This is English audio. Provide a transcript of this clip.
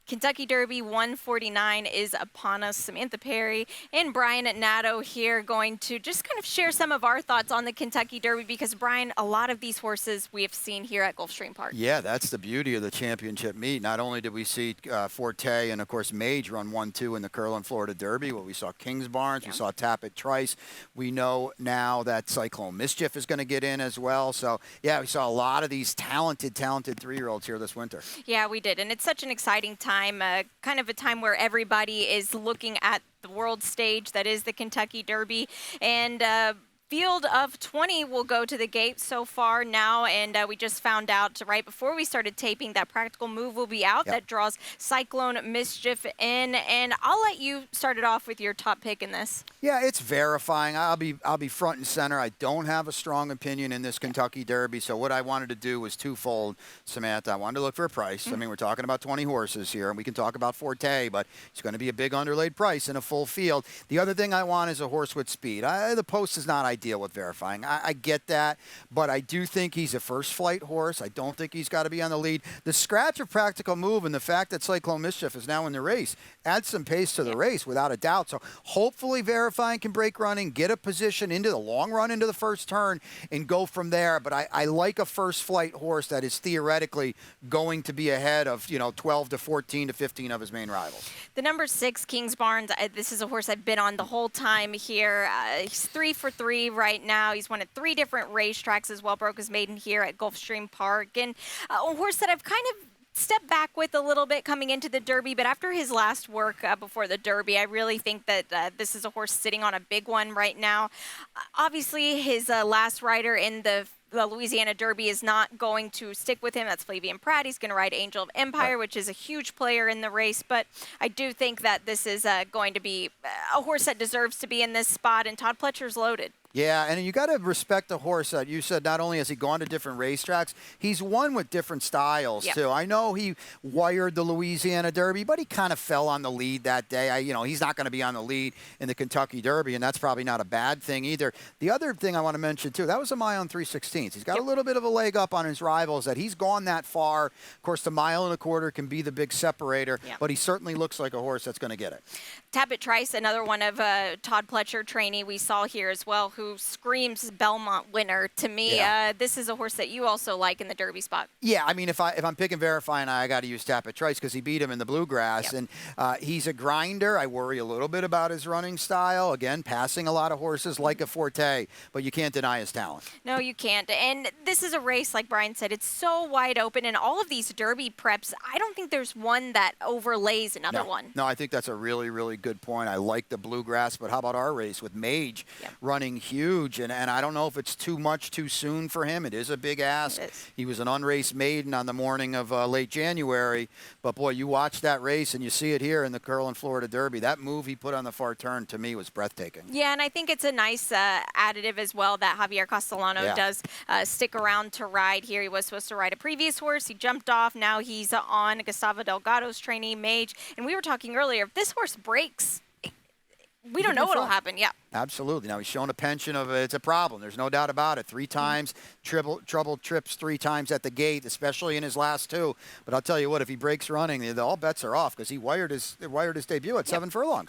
Kentucky Derby 149 is upon us. Samantha Perry and Brian at Nadeau here going to just kind of share some of our thoughts on the Kentucky Derby because, Brian, a lot of these horses we have seen here at Gulfstream Park. Yeah, that's the beauty of the championship meet. Not only did we see Forte and, of course, Mage run 1-2 in the Curlin Florida Derby, but we saw Kings Barnes, we saw Tappet Trice. We know now that Cyclone Mischief is going to get in as well. So, yeah, we saw a lot of these talented three-year-olds here this winter. Yeah, we did. And it's such an exciting time, kind of a time where everybody is looking at the world stage that is the Kentucky Derby. And field of 20 will go to the gate so far now, and we just found out right before we started taping that Practical Move will be out. That draws Cyclone Mischief in, and I'll let you start it off with your top pick in this. Yeah, it's verifying. I'll be front and center. I don't have a strong opinion in this Kentucky Derby, so what I wanted to do was twofold, Samantha. I wanted to look for a price. I mean, we're talking about 20 horses here, and we can talk about Forte, but it's going to be a big underlaid price in a full field. The other thing I want is a horse with speed. The post is not ideal with verifying. I get that, but I do think he's a first flight horse. I don't think he's got to be on the lead. The scratch of Practical Move and the fact that Cyclone Mischief is now in the race adds some pace to the race without a doubt. So hopefully verifying can break running, get a position into the long run into the first turn and go from there. But I like a first flight horse that is theoretically going to be ahead of, 12 to 14 to 15 of his main rivals. The number 6, Kings Barnes, this is a horse I've been on the whole time here. He's 3 for 3 right now. He's won at 3 different racetracks as well. Broke his maiden here at Gulfstream Park. And a horse that I've kind of stepped back with a little bit coming into the Derby, but after his last work before the Derby, I really think that this is a horse sitting on a big one right now. Obviously, his last rider in the Louisiana Derby is not going to stick with him. That's Flavian Pratt. He's going to ride Angel of Empire, which is a huge player in the race. But I do think that this is going to be a horse that deserves to be in this spot, and Todd Pletcher's loaded. Yeah, and you got to respect the horse that you said not only has he gone to different racetracks, he's won with different styles, too. I know he wired the Louisiana Derby, but he kind of fell on the lead that day. He's not going to be on the lead in the Kentucky Derby, and that's probably not a bad thing either. The other thing I want to mention, too, that was a mile and 3/16. He's got a little bit of a leg up on his rivals that he's gone that far. Of course, the mile and a quarter can be the big separator, but he certainly looks like a horse that's going to get it. Tappet Trice, another one of Todd Pletcher trainee we saw here as well, who screams Belmont winner to me. This is a horse that you also like in the Derby spot. Yeah, I mean, if I'm picking verifying, I got to use Tappet Trice because he beat him in the Bluegrass, and he's a grinder. I worry a little bit about his running style. Again, passing a lot of horses like a Forte, but you can't deny his talent. No, you can't. And this is a race, like Brian said, it's so wide open, and all of these Derby preps, I don't think there's one that overlays another one. No, I think that's a really, really good point. I like the Bluegrass, but how about our race with Mage running huge? And I don't know if it's too much too soon for him. It is a big ask. He was an unraced maiden on the morning of late January. But, boy, you watch that race and you see it here in the Curlin Florida Derby. That move he put on the far turn, to me, was breathtaking. Yeah, and I think it's a nice additive as well that Javier Castellano does stick around to ride here. He was supposed to ride a previous horse. He jumped off. Now he's on Gustavo Delgado's trainee, Mage. And we were talking earlier, if this horse breaks, we don't know what will happen. Yeah. Absolutely. Now, he's shown a penchant of it's a problem. There's no doubt about it. 3 times, trouble trips 3 times at the gate, especially in his last 2. But I'll tell you what, if he breaks running, all bets are off because he wired his debut at 7 furlongs.